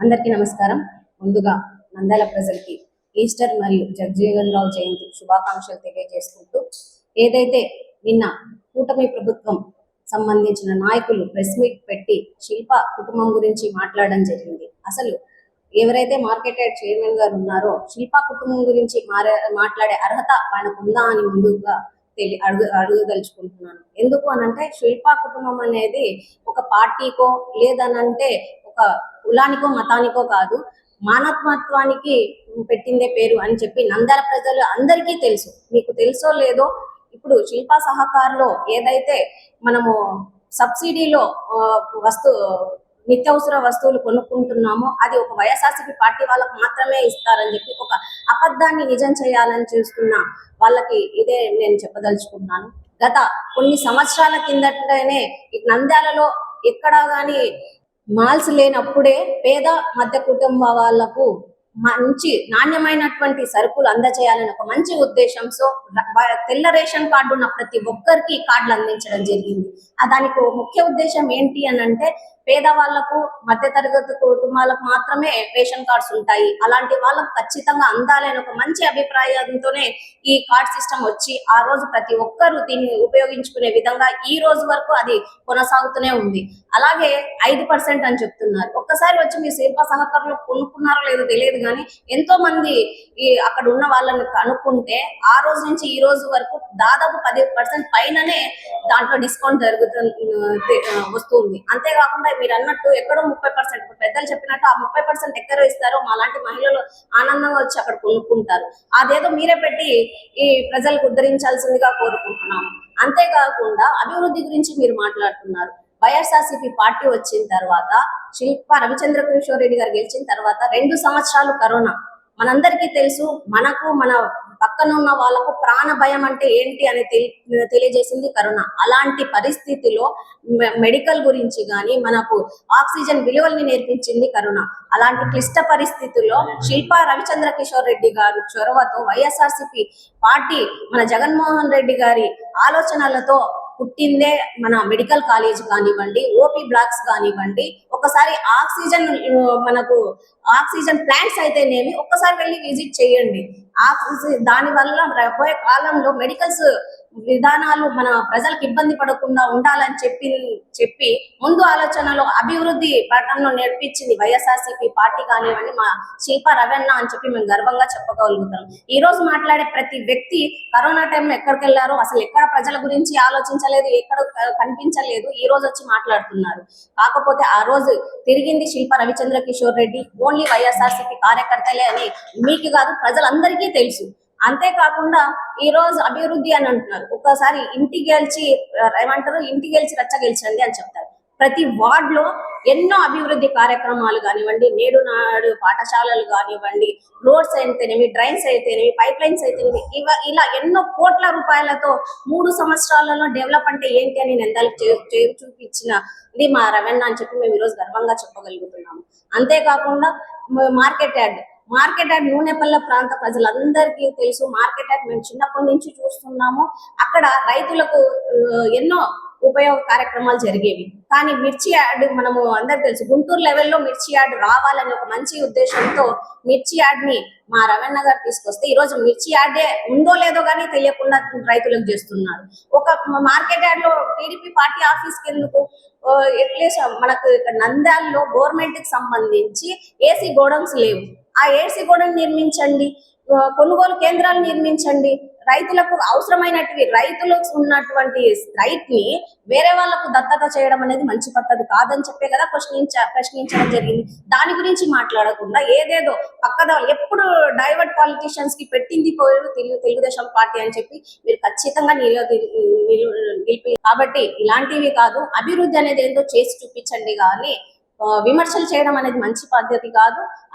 అందరికీ నమస్కారం. ముందుగా నంద్యాల ప్రజలకి ఈస్టర్ మరియు జగజీవన్ రావు జయంతి శుభాకాంక్షలు తెలియజేసుకుంటూ, ఏదైతే నిన్న కూటమి ప్రభుత్వం సంబంధించిన నాయకులు ప్రెస్ మీట్ పెట్టి శిల్ప కుటుంబం గురించి మాట్లాడడం జరిగింది. అసలు ఎవరైతే మార్కెట్ యార్డ్ చైర్మన్ గారు ఉన్నారో శిల్ప కుటుంబం గురించి మాట్లాడే అర్హత ఆయనకు ఉందా అని ముందుగా అడుగుదలుచుకుంటున్నాను. ఎందుకు అనంటే శిల్ప కుటుంబం అనేది ఒక పార్టీకో లేదనంటే ఒక కులానికో మతానికో కాదు, మానవత్వానికి పెట్టిందే పేరు అని చెప్పి నంద్యాల ప్రజలు అందరికీ తెలుసు. మీకు తెలుసో లేదో, ఇప్పుడు శిల్పా సహకార్లో ఏదైతే మనము సబ్సిడీలో నిత్యావసర వస్తువులు కొనుక్కుంటున్నామో అది ఒక వైఎస్ఆర్సీపీ పార్టీ వాళ్ళకు మాత్రమే ఇస్తారని చెప్పి ఒక అబద్ధాన్ని నిజం చేయాలని చూస్తున్న వాళ్ళకి ఇదే నేను చెప్పదలుచుకుంటున్నాను. గత కొన్ని సంవత్సరాల కిందటనే నంద్యాలలో ఎక్కడా గాని మాల్స్ లేనప్పుడే పేద మధ్య కుటుంబ వాళ్లకు మంచి నాణ్యమైనటువంటి సరుకులు అందజేయాలని ఒక మంచి ఉద్దేశంతో తెల్ల రేషన్ కార్డు ఉన్న ప్రతి ఒక్కరికి కార్డులు అందించడం జరిగింది. దానికి ముఖ్య ఉద్దేశం ఏంటి అని అంటే, పేదవాళ్లకు మధ్య తరగతి కుటుంబాలకు మాత్రమే రేషన్ కార్డ్స్ ఉంటాయి, అలాంటి వాళ్ళకు ఖచ్చితంగా అందాలని ఒక మంచి అభిప్రాయంతోనే ఈ కార్డ్ సిస్టమ్ వచ్చి ఆ రోజు ప్రతి ఒక్కరూ దీన్ని ఉపయోగించుకునే విధంగా ఈ రోజు వరకు అది కొనసాగుతూనే ఉంది. అలాగే 5% అని చెప్తున్నారు. ఒక్కసారి వచ్చి మీరు శిల్ప సహకారంలో కొనుక్కున్నారో లేదో తెలియదు, కానీ ఎంతో మంది అక్కడ ఉన్న వాళ్ళని కనుక్కుంటే ఆ రోజు నుంచి ఈ రోజు వరకు దాదాపు 10% పైననే దాంట్లో డిస్కౌంట్ వస్తుంది. అంతేకాకుండా మీరు అన్నట్టు ఎక్కడో 30%, పెద్దలు చెప్పినట్టు ఆ 30% ఎక్కడ ఇస్తారో మాలాంటి మహిళలు ఆనందంగా వచ్చి అక్కడ కొనుక్కుంటారు. అదేదో మీరే పెట్టి ఈ ప్రజలకు ఉద్ధరించాల్సిందిగా కోరుకుంటున్నాము. అంతేకాకుండా అభివృద్ధి గురించి మీరు మాట్లాడుతున్నారు. వైఎస్ఆర్సీపీ పార్టీ వచ్చిన తర్వాత, శిల్ప రవిచంద్ర కిషోర్ రెడ్డి గారు గెలిచిన తర్వాత 2 సంవత్సరాలు కరోనా మనందరికీ తెలుసు. మనకు మన పక్కన ఉన్న వాళ్ళకు ప్రాణ భయం అంటే ఏంటి అని తెలియజేసింది కరోనా. అలాంటి పరిస్థితిలో మెడికల్ గురించి కానీ మనకు ఆక్సిజన్ విలువల్ని నేర్పించింది కరోనా. అలాంటి క్లిష్ట పరిస్థితుల్లో శిల్ప రవిచంద్ర కిషోర్ రెడ్డి గారు చొరవతో వైఎస్ఆర్సీపీ పార్టీ మన జగన్మోహన్ రెడ్డి గారి ఆలోచనలతో పుట్టిందే మన మెడికల్ కాలేజ్ కానివ్వండి, ఓపీ బ్లాక్స్ కానివ్వండి. ఒకసారి మనకు ఆక్సిజన్ ప్లాంట్స్ అయితేనేమి ఒక్కసారి వెళ్ళి విజిట్ చేయండి. దాని వల్ల రాబోయే కాలంలో మెడికల్స్ విధానాలు మన ప్రజలకు ఇబ్బంది పడకుండా ఉండాలని చెప్పి ముందు ఆలోచనలో అభివృద్ధి పట్టణంలో నేర్పించింది వైఎస్ఆర్సీపీ పార్టీ కానివ్వండి, మా శిల్ప రవణ అని చెప్పి మేము గర్వంగా చెప్పగలుగుతాం. ఈ రోజు మాట్లాడే ప్రతి వ్యక్తి కరోనా టైంలో ఎక్కడికి వెళ్ళారో, అసలు ఎక్కడ ప్రజల గురించి ఆలోచించలేదు, ఎక్కడ కనిపించలేదు, ఈ రోజు వచ్చి మాట్లాడుతున్నారు. కాకపోతే ఆ రోజు తిరిగింది శిల్ప రవిచంద్ర కిషోర్ రెడ్డి ఓన్లీ వైఎస్ఆర్సీపీ కార్యకర్తలే అని మీకు కాదు ప్రజలందరికీ తెలుసు. అంతేకాకుండా ఈ రోజు అభివృద్ధి అని అంటున్నారు. ఒక్కసారి ఇంటికి గెలిచి రచ్చ గెలిచండి అని చెప్తారు. ప్రతి వార్డ్ లో ఎన్నో అభివృద్ధి కార్యక్రమాలు కానివ్వండి, నేడు నాడు పాఠశాలలు కానివ్వండి, రోడ్స్ అయితేనేమి, డ్రైన్స్ అయితేనేమి, పైప్ లైన్స్ అయితేనేమి, ఇలా ఎన్నో కోట్ల రూపాయలతో 3 సంవత్సరాలలో డెవలప్ అంటే ఏంటి అని నెందాలకు చూపించినది మా రవణ అని చెప్పి మేము ఈరోజు గర్వంగా చెప్పగలుగుతున్నాము. అంతేకాకుండా మార్కెట్ యార్డ్ నూనెపల్ల ప్రాంత ప్రజలందరికీ తెలుసు. మార్కెట్ యార్డ్ మేము చిన్నప్పటి నుంచి చూస్తున్నాము. అక్కడ రైతులకు ఎన్నో ఉపయోగ కార్యక్రమాలు జరిగేవి. కానీ మిర్చి యార్డ్ మనము అందరికి తెలుసు, గుంటూరు లెవెల్లో మిర్చి యార్డ్ రావాలని ఒక మంచి ఉద్దేశంతో మిర్చి యార్డ్ ని మా రవణ గారు తీసుకొస్తే ఈ రోజు మిర్చి యార్డే ఉందో లేదో కానీ తెలియకుండా రైతులకు చేస్తున్నారు. ఒక మార్కెట్ యార్డ్ లో టీడీపీ పార్టీ ఆఫీస్ కి ఎందుకు? ఎట్లీస్ట్ మనకు నంద్యాలలో గవర్నమెంట్ కి సంబంధించి ఏసీ గోడౌన్స్ లేవు. ఆ ఏసీ గోడౌన్ నిర్మించండి, కొనుగోలు కేంద్రాలు నిర్మించండి. రైతులకు అవసరమైనటువంటి రైతులకు ఉన్నటువంటి రైట్ ని వేరే వాళ్ళకు దత్తత చేయడం అనేది మంచి పద్ధతి కాదని చెప్పే కదా ప్రశ్నించడం జరిగింది. దాని గురించి మాట్లాడకుండా ఏదేదో పక్కద ఎప్పుడు డైవర్ట్ పాలిటిషియన్స్ కి పెట్టింది పోయి తెలుగుదేశం పార్టీ అని చెప్పి మీరు ఖచ్చితంగా నిలిపి. కాబట్టి ఇలాంటివి కాదు, అభివృద్ధి అనేది ఏంటో చేసి చూపించండి, కానీ విమర్శలు చేయడం అనేది మంచి పద్ధతి కాదు.